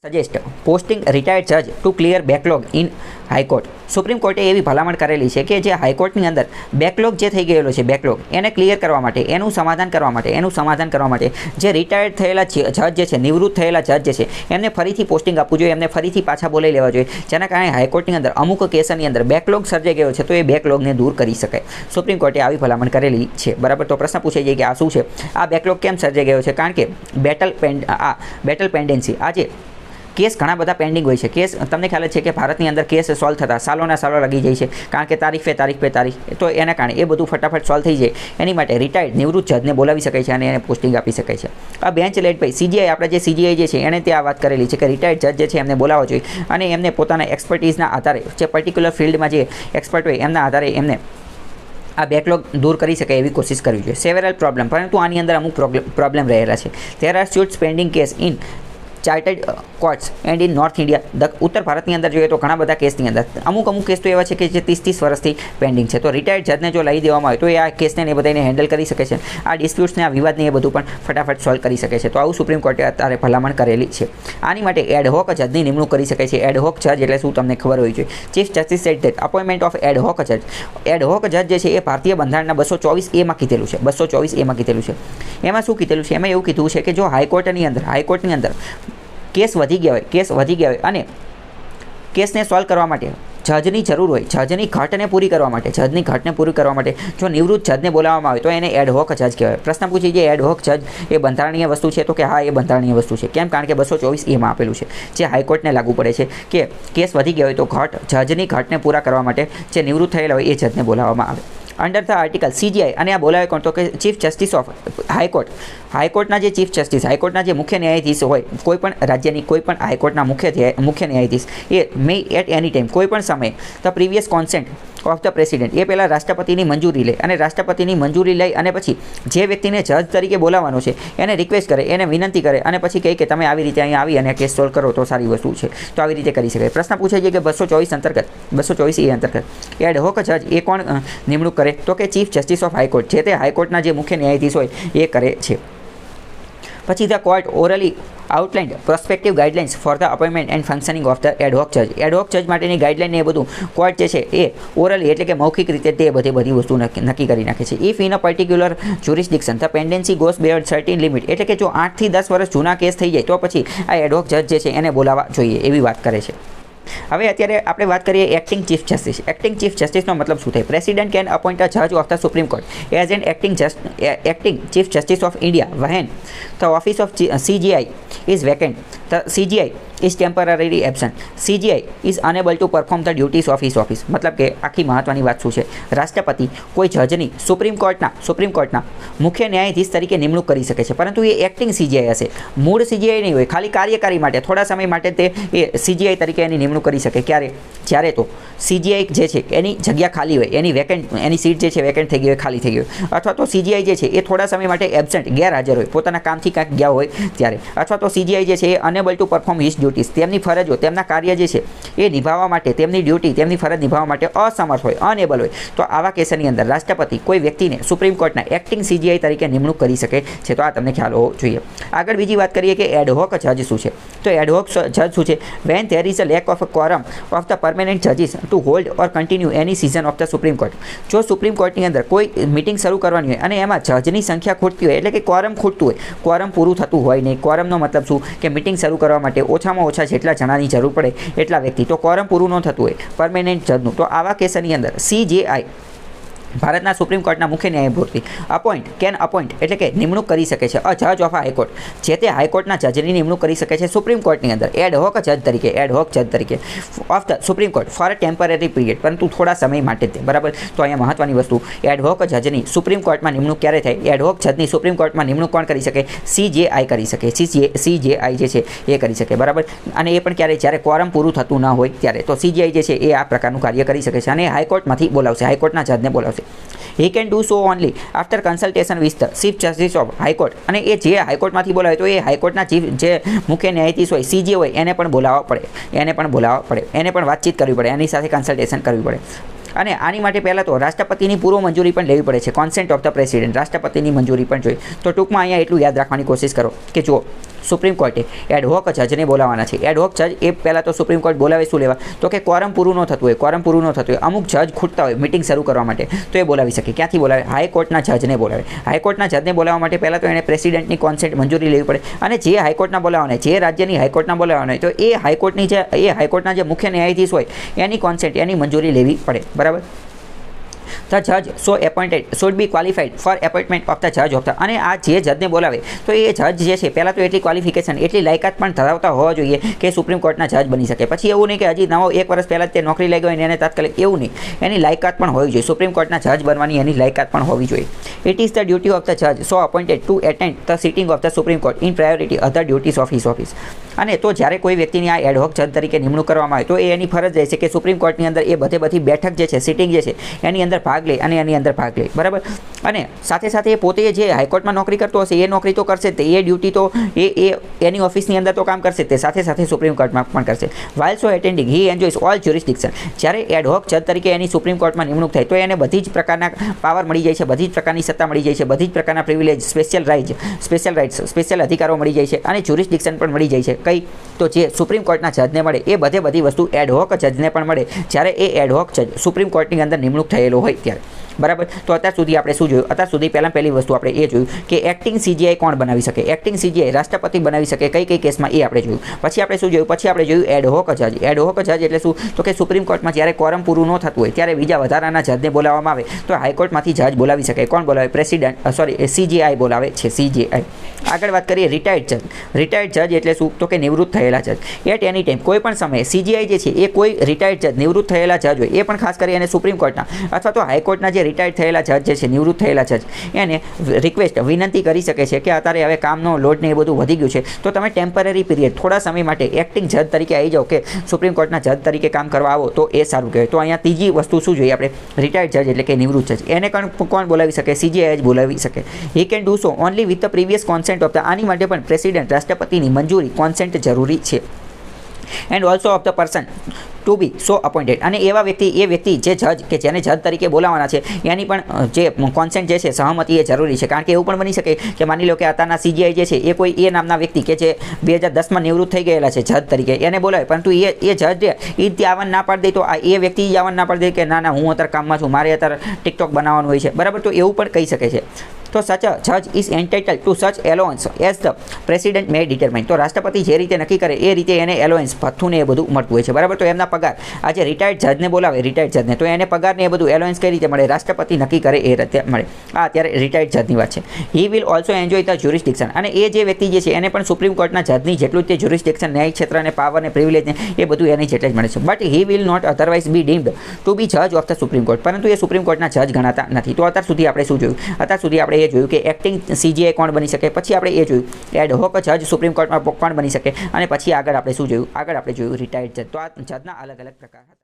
Suggest posting retired જજ to clear backlog in high court. Supreme કોર્ટે એવી ભલામણ કરેલી છે કે જે હાઈકોર્ટની અંદર બેકલોગ જે થઈ ગયેલો છે બેકલોગ એને ક્લિયર કરવા માટે, એનું સમાધાન કરવા માટે જે રિટાયર્ડ થયેલા જજ જે છે, નિવૃત્ત થયેલા જજ જે છે, એમને ફરીથી પોસ્ટિંગ આપવું જોઈએ, એમને ફરીથી પાછા બોલાવી લેવા જોઈએ, જેના કારણે હાઈકોર્ટની અંદર અમુક કેસની અંદર બેકલોગ સર્જાઈ ગયો છે, તો એ બેકલોગને દૂર કરી શકાય. સુપ્રીમ કોર્ટે આવી ભલામણ કરેલી છે. બરાબર. તો પ્રશ્ન પૂછાઈ જાય કે આ શું છે, આ બેકલોગ કેમ સર્જાઈ ગયો છે? કારણ કે બેટલ પેન્ડન્સી આજે કેસ ઘણા બધા પેન્ડિંગ હોય છે. કેસ તમને ખ્યાલ છે કે ભારતની અંદર કેસ સોલ્વ થતા સાલોના સાલો લાગી જાય છે, કારણ કે તારીખ પે તારીખ, તો એના કારણે એ બધું ફટાફટ સોલ્વ થઈ જાય. એની માટે રિટાયર્ડ નિવૃત્ત જજને બોલાવી શકાય છે અને એને પોસ્ટિંગ આપી શકાય છે. આ બેન્ચ લેડ ભાઈ સીજીઆઈ, આપણે જે સીજીઆઈ જે છે એને ત્યાં વાત કરેલી છે કે રિટાયર્ડ જજ જે છે એમને બોલાવવા જોઈએ અને એમને પોતાના એક્સપર્ટીઝના આધારે, જે પર્ટિક્યુલર ફિલ્ડમાં જે એક્સપર્ટ હોય એમના આધારે એમને આ બેકલોગ દૂર કરી શકાય એવી કોશિશ કરવી જોઈએ. સેવરલ પ્રોબ્લેમ, પરંતુ આની અંદર અમુક પ્રોબ્લેમ રહેલા છે. There are suits pending case in chartered courts and in north India. ઉત્તર ભારતની અંદર જોઈએ તો ઘણા બધા કેસની અંદર અમુક કેસ તો એવા છે કે જે 30 વર્ષથી પેન્ડિંગ છે. તો રિટાયર્ડ જજને જો લઈ દેવામાં આવે તો એ આ કેસને એ બધાને હેન્ડલ કરી શકે છે, આ ડિસ્પ્યુટ્સને, આ વિવાદને એ બધું પણ ફટાફટ સોલ્વ કરી શકે છે. તો આવું સુપ્રીમ કોર્ટે અત્યારે ભલામણ કરેલી છે. આની માટે એડહોક જજની નિમણૂક કરી શકાય છે. એડહોક જજ એટલે શું તમને ખબર હોવી જોઈએ. Chief justice said that appointment of ad hoc જજ. એડહોક જજ જે છે એ ભારતીય બંધારણના 224A માં કીધેલું છે. 224A માં કીધેલું છે. એમાં શું કીધેલું છે? એમાં એવું કીધું છે કે જો હાઈકોર્ટની અંદર કેસ વધી ગયા હોય અને કેસને સોલ્વ કરવા માટે જજની જરૂર હોય, જજની ઘટને પૂરી કરવા માટે જો નિવૃત્ત જજને બોલાવવામાં આવે તો એને એડહોક જજ કહેવાય. પ્રશ્ન પૂછી જાય એડહોક જજ એ બંધારણીય વસ્તુ છે? તો કે હા, એ બંધારણીય વસ્તુ છે. કેમ? કારણ કે 224A માં આપેલું છે, જે હાઈકોર્ટને લાગુ પડે છે કે કેસ વધી ગયા હોય તો જજની ઘટને પૂરા કરવા માટે જે નિવૃત્ત થયેલા હોય એ જજને બોલાવવામાં આવે. અંડર ધ આર્ટિકલ સીજીઆઈ, અને આ બોલાવે કોણ? તો કે ચીફ જસ્ટિસ ઓફ હાઈકોર્ટ. હાઈકોર્ટના જે ચીફ જસ્ટિસ, હાઈકોર્ટના જે મુખ્ય ન્યાયાધીશ હોય, કોઈ પણ રાજ્યની કોઈ પણ હાઈકોર્ટના મુખ્ય ન્યાયાધીશ એ મે એટ એની ટાઈમ, કોઈ પણ સમયે the previous consent of the president, એ પહેલાં રાષ્ટ્રપતિની મંજૂરી લે અને રાષ્ટ્રપતિની મંજૂરી લઈ અને પછી જે વ્યક્તિને જજ તરીકે બોલાવવાનો છે એને રિક્વેસ્ટ કરે, એને વિનંતી કરે અને પછી કહે કે તમે આવી રીતે અહીંયા આવી અને કેસ સોલ્વ કરો તો સારી વસ્તુ છે. તો આવી રીતે કરી શકાય. પ્રશ્ન પૂછાય છે કે 224A અંતર્ગત એડહોક જજ એ કોણ નિમણૂક કરે? તો કે ચીફ જસ્ટિસ ઓફ હાઈકોર્ટ, જે તે હાઈકોર્ટના જે મુખ્ય ન્યાયાધીશ હોય એ કરે છે. પછી the court orally આઉટલાઇન્ડ prospective guidelines for the appointment and functioning of the ad hoc જજ. એડહોક જજ માટેની ગાઈડલાઇન એ બધું કોર્ટ જે છે એ ઓરલી એટલે કે મૌખિક રીતે તે બધી વસ્તુ નક્કી કરી નાખે છે. If in a particular jurisdiction the pendency goes beyond certain limit, એટલે કે જો 8 થી 10 વર્ષ જૂના કેસ થઈ જાય તો પછી આ એડહોક જજ જે છે એને બોલાવવા જોઈએ એવી વાત કરે છે. હવે અત્યારે આપણે વાત કરીએ acting chief justice. Acting chief જસ્ટિસનો મતલબ શું થાય? પ્રેસિડેન્ટ કેન અપોઇન્ટ અ જજ of the supreme court as an acting chief justice of India when the office of CGI is vacant. The CGI is temporarily absent. CGI is unable to perform the duties of his office. મતલબ કે આખી મહત્વની વાત શું છે? રાષ્ટ્રપતિ કોઈ જજની supreme કોર્ટના મુખ્ય ન્યાયાધીશ તરીકે નિમણૂક કરી શકે છે, પરંતુ એ એક્ટિંગ CGI હશે, મૂળ CGI નહીં હોય. ખાલી કાર્યકારી માટે થોડા સમય માટે તે એ CGI તરીકે એની નિમણૂક કરી શકે. ક્યારે? જ્યારે તો CGI જે છે એની જગ્યા ખાલી હોય, એની સીટ જે છે વેકેન્ટ થઈ ગઈ હોય, ખાલી થઈ ગઈ હોય, અથવા તો CGI જે છે એ થોડા સમય માટે એબસેન્ટ, ગેરહાજર હોય, પોતાના કામથી કાંઈક ગયા હોય ત્યારે, અથવા તો CGI જે છે એ unable to perform his duties, તેમની ફરજો, તેમના કાર્ય જે છે એ નિભાવવા માટે, તેમની ડ્યુટી, તેમની ફરજ નિભાવવા માટે અસમર્થ હોય, અનેબલ હોય, તો આવા કેસની અંદર રાષ્ટ્રપતિ કોઈ વ્યક્તિને સુપ્રીમ કોર્ટના એક્ટિંગ CGI તરીકે નિમણૂક કરી શકે છે. તો આ તમને ખ્યાલ હોવો જોઈએ. આગળ બીજી વાત કરીએ કે એડહોક જજ શું છે? તો એડહોક જજ શું છે? When there is a lack of quorum of the permanent judges to hold or continue any session of the Supreme Court. જો સુપ્રીમ કોર્ટની અંદર કોઈ મિટિંગ શરૂ કરવાની હોય અને એમાં જજની સંખ્યા ખૂટતી હોય, એટલે કે ક્વોરમ ખૂટતું હોય, ક્વોરમ પૂરું થતું હોય નહીં. ક્વોરમનો મતલબ શું? કે મિટિંગ શરૂ કરવા માટે ઓછામાં ઓછા જેટલા જણાની જરૂર પડે એટલા વ્યક્તિ, તો ક્વોરમ પૂરું ન થતું હોય પરમેનન્ટ જજનું, તો આવા કેસની અંદર CJI ભારતના સુપ્રીમ કોર્ટના મુખ્ય ન્યાયમૂર્તિ કેન અપોઇન્ટ એટલે કે નિમણૂક કરી શકે છે અ જજ ઓફ હાઈકોર્ટ, જે તે હાઈકોર્ટના જજની નિમણૂક કરી શકે છે સુપ્રીમ કોર્ટની અંદર એડહોક જજ તરીકે of the supreme court for a temporary period, પરંતુ થોડા સમય માટે જ. બરાબર. તો અહીંયા મહત્વની વસ્તુ, એડહોક જજની સુપ્રીમ કોર્ટમાં નિમણૂક ક્યારે થાય? એડહોક જજની સુપ્રીમ કોર્ટમાં નિમણૂક કોણ કરી શકે? CJI કરી શકે. CJI જે છે એ કરી શકે. બરાબર. અને એ પણ ક્યારે? જ્યારે ક્વોરમ પૂરું થતું ન હોય ત્યારે. તો CJI જે છે એ આ પ્રકારનું કાર્ય કરી શકે છે અને હાઈકોર્ટમાંથી બોલાવશે, હાઈકોર્ટના જજને બોલાવશે. He can do so only after consultation with the Chief Justice of High Court. અને એ જે હાઈકોર્ટમાંથી બોલાવે તો એ હાઈકોર્ટના ચીફ જે મુખ્ય ન્યાયાધીશ હોય, CJ હોય, એને પણ બોલાવવા પડે, એને પણ વાતચીત કરવી પડે, એની સાથે કન્સલ્ટેશન કરવી પડે. અને આની માટે પહેલાં તો રાષ્ટ્રપતિની પૂર્વ મંજૂરી પણ લેવી પડે છે. કોન્સેન્ટ ઓફ ધ પ્રેસિડેન્ટ, રાષ્ટ્રપતિની મંજૂરી પણ જોઈએ. તો ટૂંકમાં અહીંયા એટલું યાદ રાખવાની કોશિશ કરો કે જો સુપ્રીમ કોર્ટે એડહોક જજને બોલાવવાના છે. એડહોક જજ એ પહેલાં તો સુપ્રીમ કોર્ટ બોલાવે શું લેવા, તો કે કોરમ પૂરું ન થતું હોય, કોરમ પૂરું ન થતું હોય, અમુક જજ ખૂટતા હોય મિટિંગ શરૂ કરવા માટે, તો એ બોલાવી શકે. ક્યાંથી બોલાવે? હાઈકોર્ટના જજને બોલાવે. હાઈકોર્ટના જજને બોલાવવા માટે પહેલાં તો એને પ્રેસિડેન્ટની કોન્સેન્ટ મંજૂરી લેવી પડે, અને જે હાઈકોર્ટના બોલાવવાના, જે રાજ્યની હાઈકોર્ટના બોલાવવાના હોય, તો એ હાઈકોર્ટના જે મુખ્ય ન્યાયાધીશ હોય એની કોન્સેન્ટ, એની મંજૂરી લેવી પડે. બરાબર. The judge so appointed should be qualified for appointment of the judge of the, અને આ જે જજને બોલાવે તો એ જજ જે છે પહેલાં તો એટલી ક્વોલિફિકેશન, એટલી લાયકાત પણ ધરાવતા હોવા જોઈએ કે સુપ્રીમ કોર્ટના જજ બની શકે. પછી એવું નહીં કે હજી નવો 1 વર્ષ પહેલાં જ તે નોકરી લાગી હોય ને એને તાત્કાલિક, એવું નહીં. એની લાયકાત પણ હોવી જોઈએ. સુપ્રીમ કોર્ટના જજ બનવાની એની લાયકાત પણ હોવી જોઈએ. It is the duty of the જજ so appointed to attend the sitting of the supreme court in priority other duties of his office. અને તો જ્યારે કોઈ વ્યક્તિની આ એડહોક જજ તરીકે નિમણૂક કરવામાં આવે તો એ એની ફરજ રહેશે કે સુપ્રીમ કોર્ટની અંદર એ બધી બેઠક જે છે, સિટિંગ જે છે, એની અંદર ભાગ લે અને એની અંદર ભાગ લે. બરાબર. અને સાથે સાથે એ પોતે જે હાઈકોર્ટમાં નોકરી કરતો હશે એ નોકરી તો કરશે જ, એ ડ્યુટી તો એની ઓફિસની અંદર તો કામ કરશે, તે સાથે સાથે સુપ્રીમ કોર્ટમાં પણ કરશે. વાઇલ સો એટેન્ડિંગ હી એન્જોયસ ઓલ જ્યુરિસ્ડિક્શન. જ્યારે એડહોક જજ તરીકે એની સુપ્રીમ કોર્ટમાં નિમણૂક થાય તો એને બધી જ પ્રકારના પાવર મળી જાય છે, બધી જ પ્રકારની સત્તા મળી જાય છે, બધી જ પ્રકારના પ્રિવિલેજ, સ્પેશિયલ રાઇટ્સ, સ્પેશિયલ અધિકારો મળી જાય છે, અને જ્યુરિસ્ડિક્શન પણ મળી જાય છે. કઈ? તો જે સુપ્રીમ કોર્ટના જજને મળે એ બધી વસ્તુ એડહોક જજને પણ મળે જ્યારે એ એડહોક જજ સુપ્રીમ કોર્ટની અંદર નિમણૂક થયેલો હોય ત્યારે. બરાબર. તો અત્યાર સુધી આપણે શું જોયું? અત્યાર સુધી પહેલી વસ્તુ આપણે એ જોયું કે એક્ટિંગ સીજીઆઈ કોણ બનાવી શકે. એક્ટિંગ સીજીઆઈ રાષ્ટ્રપતિ બનાવી શકે. કઈ કેસમાં એ આપણે જોયું. પછી આપણે શું જોયું? પછી આપણે જોયું એડહોક જજ. એડહોક જજ એટલે શું? તો કે સુપ્રીમ કોર્ટમાં જ્યારે કોરમ પૂરું ન થતું હોય ત્યારે બીજા વધારાના જજને બોલાવવામાં આવે તો હાઈકોર્ટમાંથી જજ બોલાવી શકે. કોણ બોલાવે? સીજીઆઈ બોલાવે છે, સીજીઆઈ. આગળ વાત કરીએ રિટાયર્ડ જજ. રિટાયર્ડ જજ એટલે શું? તો કે નિવૃત્ત થયેલા જજ. એટ એની ટાઈમ, કોઈ પણ સમયે સીજીઆઈ જે છે એ કોઈ રિટાયર્ડ જજ, નિવૃત્ત થયેલા જજ હોય, એ પણ ખાસ કરી અને સુપ્રીમ કોર્ટના અથવા તો હાઈકોર્ટના જે રિટાયર્ડ થયેલા જજ જે છે, નિવૃત્ત થયેલા જજ, એને વિનંતી કરી શકે છે કે અત્યારે હવે કામનો લોડ ને એ બધું વધી ગયું છે તો તમે ટેમ્પરરી પીરિયડ, થોડા સમય માટે એક્ટિંગ જજ તરીકે આવી જાઓ, કે સુપ્રીમ કોર્ટના જજ તરીકે કામ કરવા આવો, તો એ સારું કહેવાય. તો અહીંયા ત્રીજી વસ્તુ શું જોઈએ આપણે? રિટાયર્ડ જજ એટલે કે નિવૃત્ત જજ. એને કોણ બોલાવી શકે? સીજીઆઈ જ બોલાવી શકે. He can do so only with the previous consent of the. આની માટે પણ પ્રેસિડેન્ટ, રાષ્ટ્રપતિની મંજૂરી, કોન્સેન્ટ જરૂરી છે. And also of the person to be so appointed. અને એવા વ્યક્તિ, એ વ્યક્તિ જે જજ કે જેને જજ તરીકે બોલાવવાના છે એની પણ જે કોન્સેન્ટ જે છે, સહમતિ એ જરૂરી છે. કારણ કે એવું પણ બની શકે કે માની લો કે અત્યારના સીજીઆઈ જે છે એ કોઈ એ નામના વ્યક્તિ કે જે 2010માં નિવૃત્ત થઈ ગયેલા છે જજ તરીકે, એને બોલાવે, પરંતુ એ જજ એ ત્યાં આવવાનું ના પાડી દે તો એ વ્યક્તિ આવવાનું ના પાડી દે કે ના હું અત્યારે કામમાં છું, મારે અત્યારે ટિકટોક બનાવવાનું હોય છે. બરાબર. તો એવું પણ કહી શકે છે. તો સચ અ જજ is entitle to such allowance as the president may determine. તો રાષ્ટ્રપતિ જે રીતે નક્કી કરે એ રીતે એને એલોવન્સ, ભથ્થું ને એ બધું મળતું હોય છે. બરાબર. તો એમના પગાર, આજે રિટાયર્ડ જજને બોલાવે, રિટાયર્ડ જજને, તો એને પગાર ને એ બધું એલોવન્સ કઈ રીતે મળે? રાષ્ટ્રપતિ નક્કી કરે એ રીતે મળે. આ અત્યારે રિટાયર્ડ જજની વાત છે. He will also enjoy the jurisdiction. અને એ જે વ્યક્તિ જે છે એને પણ સુપ્રીમ કોર્ટના જજની જેટલું તે જ્યુરિસ્ડિક્શન, ન્યાયિક ક્ષેત્ર અને પાવર ને પ્રિવિલેજ ને એ બધું એની જેટલે જ મળે છે. But he will not otherwise be deemed to be જજ ઓફ ધ સુપ્રીમ કોર્ટ. પરંતુ એ સુપ્રીમ કોર્ટના જજ ગણાતા નથી. તો અત્યાર સુધી આપણે શું જોયું? અત્યાર સુધી આપણે એ જોયું કે એક્ટિંગ સીજીઆઈ કોણ બની શકે. પછી આપણે એ જોયું એડહોક જજ સુપ્રીમ કોર્ટમાં કોણ બની શકે. અને પછી આગળ આપણે શું જોયું? આગળ આપણે જોયું રિટાયર્ડ જજ. તો આ જજના અલગ અલગ પ્રકાર હતા.